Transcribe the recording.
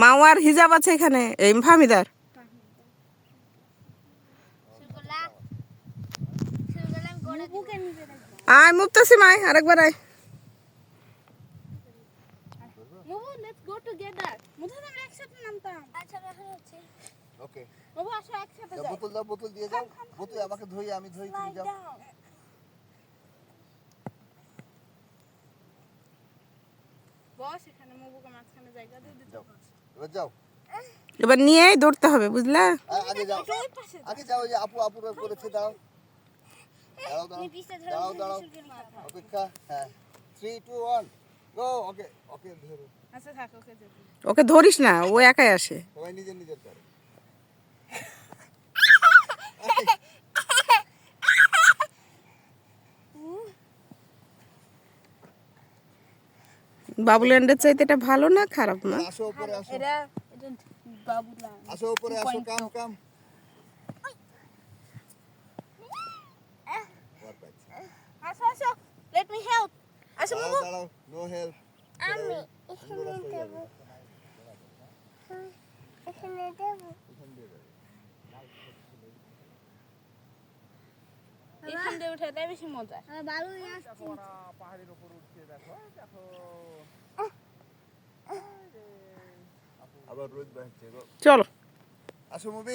মাওয়ার হিজাব আছে এখানে, এই ফাহমিদার। আয় মুক্তাসিম, আয় আরেকবার আয়। Let's go together. আমরা একসাথে নামতাম। আচ্ছা এখন হচ্ছে। ওকে। বাবু আসো একসাথে যাই। বোতল দিয়ে যাও। বোতল আমাকে ধুই, আমি ধুই, তুমি যাও। বস এখানে মুবুকে মাঝখানে জায়গা দিয়ে দিতে হবে। এবার যাও। এবার নিয়েই দৌড়তে হবে, বুঝলা? আগে যাও। আগে যাও, যে আপু করেছে, দাও। দাঁড়াও। অপেক্ষা। হ্যাঁ। 3 2 1 গো। ওকে ধরো। আচ্ছা থাক, ওকে যেতে। ওকে ধরিস না, ও একাই আসে। সবাই নিজের করে। বাবুল্যান্ডের চাইতে এটা ভালো না খারাপ না? আসো উপরে আসো। এটা বাবুল্যান্ড। আসো উপরে আসো, কাম। আসো। Let me help. আসো মুবু। দাঁড়াও, নো হেল্প। আমি এখানে দেব। এখানে দেব। এখান দিয়ে উঠাতে বেশি মজা। বালু আসছে। পাহাড়ের উপর উঠছে, দেখো। আবার রোদ বাড়ছে গো। চলো। আসো মুবি।